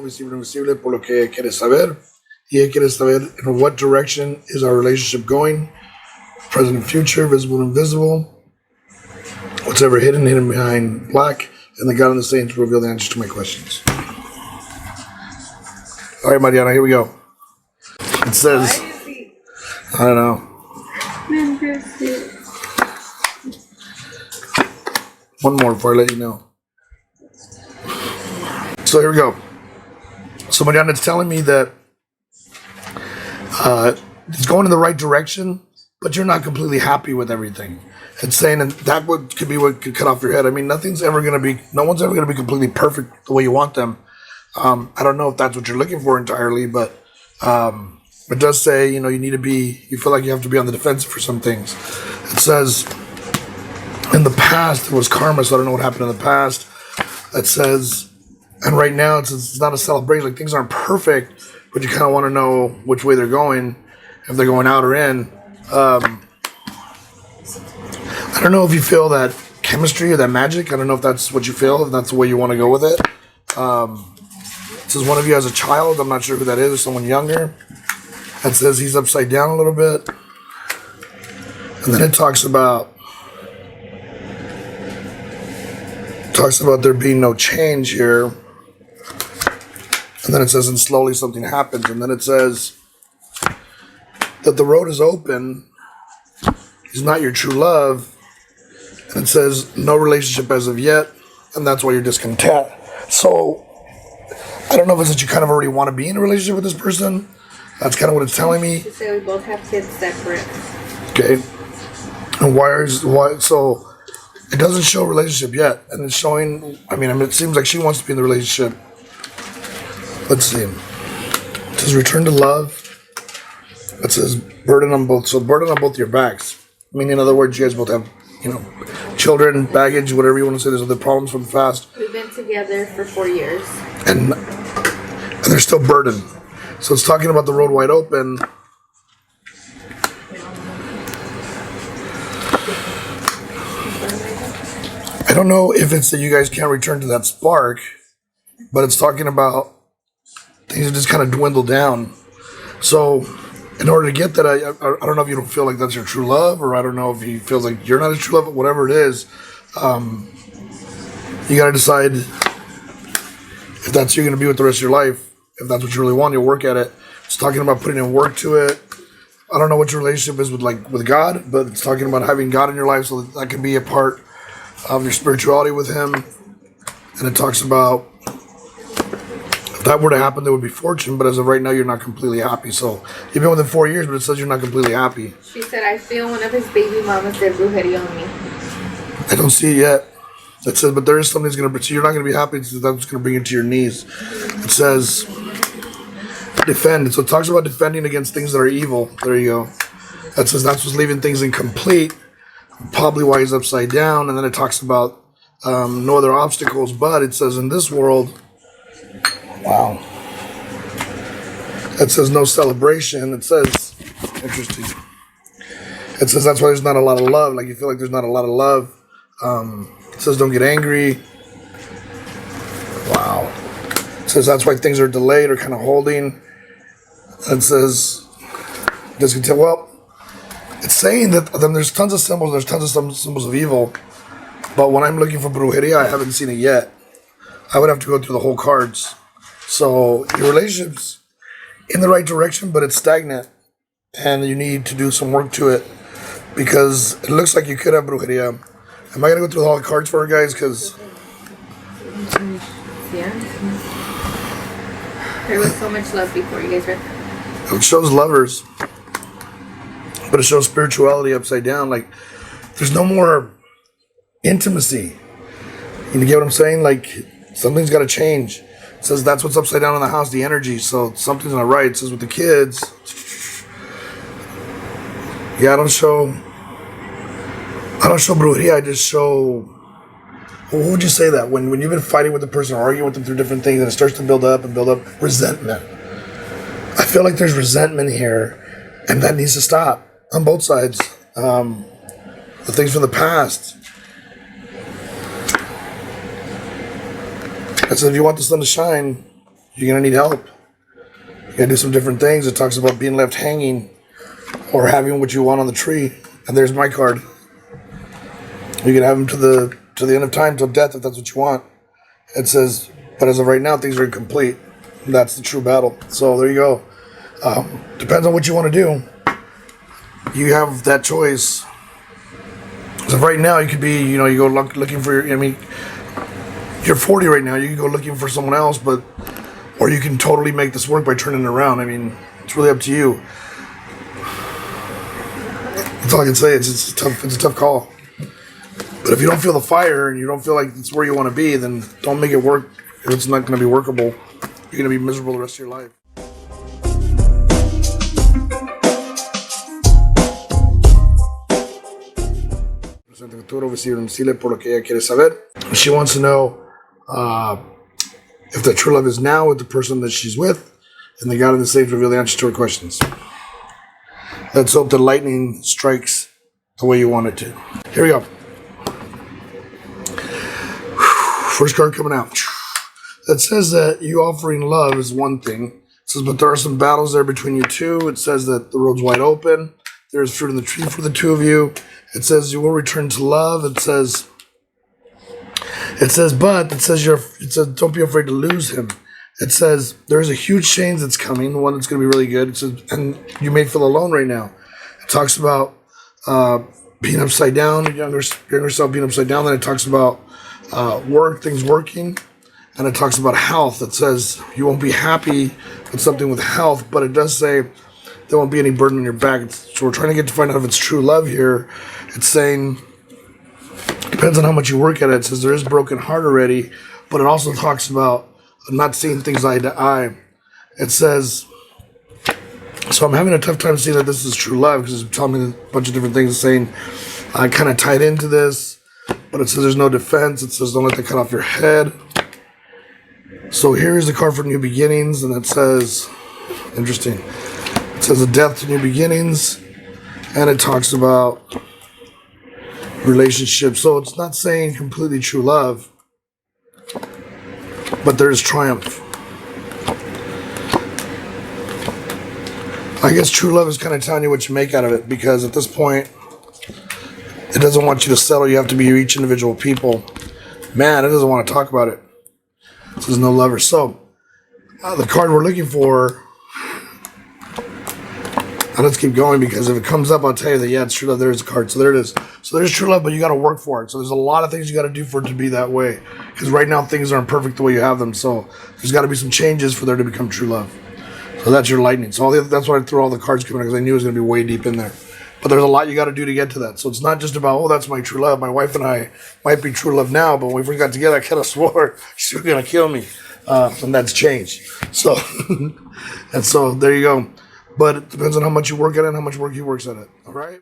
visible, invisible, por lo que quieres saber. Y ella quiere saber in what direction is our relationship going, present and future, visible and invisible, what's ever hidden, hidden behind black, and the God and the saints reveal the answers to my questions. All right, Mariana, here we go. It says, I don't know. One more before I let you know. So here we go. So Mariana, it's telling me that it's going in the right direction, but you're not completely happy with everything. It's saying that could be what could cut off your head. I mean, no one's ever going to be completely perfect the way you want them. I don't know if that's what you're looking for entirely, but it does say, you feel like you have to be on the defensive for some things. It says, in the past, it was karma, so I don't know what happened in the past. It says, and right now, it's not a celebration. Like, things aren't perfect, but you kind of want to know which way they're going, if they're going out or in. I don't know if you feel that chemistry or that magic. I don't know if that's what you feel, if that's the way you want to go with it. It says one of you has a child. I'm not sure who that is, or someone younger. It says he's upside down a little bit. And then it talks about there being no change here. And then it says, and slowly something happens. And then it says that the road is open. He's not your true love. And it says, no relationship as of yet. And that's why you're discontent. So, I don't know if it's that you kind of already want to be in a relationship with this person. That's kind of what it's telling me. She said we both have kids separate. Okay. And why? So, it doesn't show a relationship yet. And it's showing, it seems like she wants to be in the relationship. Let's see. It says return to love. It says burden on both. So burden on both your backs. Meaning, in other words, you guys both have, children, baggage, whatever you want to say. There's other problems from the past. We've been together for 4 years. And there's still burden. So it's talking about the road wide open. I don't know if it's that you guys can't return to that spark, but it's talking about things have just kind of dwindled down. So, in order to get that, I don't know if you don't feel like that's your true love, or I don't know if he feels like you're not his true love, but whatever it is, you got to decide if that's you're going to be with the rest of your life. If that's what you really want, you'll work at it. It's talking about putting in work to it. I don't know what your relationship is with God, but it's talking about having God in your life, so that can be a part of your spirituality with Him. And it talks about, if that were to happen, there would be fortune, but as of right now, you're not completely happy. So you've been with him 4 years, but it says you're not completely happy. She said, I feel one of his baby mamas did brujeria on me. I don't see it yet. It says, but there is something that's going to, so you're not going to be happy. That's going to bring you to your knees. It says, defend. So it talks about defending against things that are evil. There you go. That says that's what's leaving things incomplete. Probably why he's upside down. And then it talks about no other obstacles, but it says in this world, wow. It says no celebration. It says, interesting. It says that's why there's not a lot of love. Like you feel like there's not a lot of love. It says don't get angry. Wow. It says that's why things are delayed or kind of holding. It says, discontent. Well, it's saying that then there's tons of symbols. There's tons of symbols of evil. But when I'm looking for brujeria, I haven't seen it yet. I would have to go through the whole cards. So your relationship's in the right direction, but it's stagnant, and you need to do some work to it because it looks like you could have brujeria. Am I gonna go through all the cards for her, guys? Because yeah, there was so much love before you guys read that. It shows lovers, but it shows spirituality upside down. Like there's no more intimacy. You get what I'm saying? Like something's got to change. It says that's what's upside down in the house, the energy. So something's not right. It says with the kids, yeah, I don't show brujeria. I just show. Well, what would you say that when you've been fighting with the person or arguing with them through different things and it starts to build up resentment. I feel like there's resentment here, and that needs to stop on both sides. The things from the past. It says if you want the sun to shine, You're going to need help. You got to do some different things. It talks about being left hanging or having what you want on the tree. And there's my card. You can have them to the end of time, till death, if that's what you want. It says, but as of right now, things are incomplete. That's the true battle. So there you go. Depends on what you want to do. You have that choice. So right now, you could be, you go looking for you're 40 right now. You can go looking for someone else, or you can totally make this work by turning it around. It's really up to you. That's all I can say. It's a tough call. But if you don't feel the fire and you don't feel like it's where you want to be, then don't make it work. If it's not going to be workable, you're going to be miserable the rest of your life. She wants to know if the true love is now with the person that she's with, and the God and the sage reveal the answer to her questions. Let's hope the lightning strikes the way you want it to. Here we go. First card coming out. That says that you offering love is one thing. It says, but there are some battles there between you two. It says that the road's wide open. There's fruit in the tree for the two of you. It says you will return to love. It says don't be afraid to lose him. It says there's a huge change that's coming, one that's going to be really good. It says, and you may feel alone right now. It talks about being upside down, your younger self being upside down. Then it talks about things working, and it talks about health. It says you won't be happy with something with health, but it does say there won't be any burden on your back. So we're trying to find out if it's true love here. It's saying depends on how much you work at it. It says there is a broken heart already, but it also talks about not seeing things eye to eye. It says, so I'm having a tough time seeing that this is true love because it's telling me a bunch of different things, saying I kind of tied into this, but it says there's no defense. It says don't let that cut off your head. So here's the card for new beginnings, and it says, interesting. It says a death to new beginnings, and it talks about relationships. So it's not saying completely true love, but there's triumph. I guess true love is kind of telling you what you make out of it, because at this point, it doesn't want you to settle. You have to be each individual people. Man, it doesn't want to talk about it. It says no lover. So, the card we're looking for, and let's keep going, because if it comes up, I'll tell you that, yeah, it's true love. There's a card. So there it is. So there's true love, but you got to work for it. So there's a lot of things you got to do for it to be that way. Because right now, things aren't perfect the way you have them. So there's got to be some changes for there to become true love. So that's your lightning. So that's why I threw all the cards coming in, because I knew it was going to be way deep in there. But there's a lot you got to do to get to that. So it's not just about, oh, that's my true love. My wife and I might be true love now, but when we first got together, I kind of swore she was going to kill me. And that's changed. So, and so there you go. But it depends on how much you work at it and how much work he works at it. All right?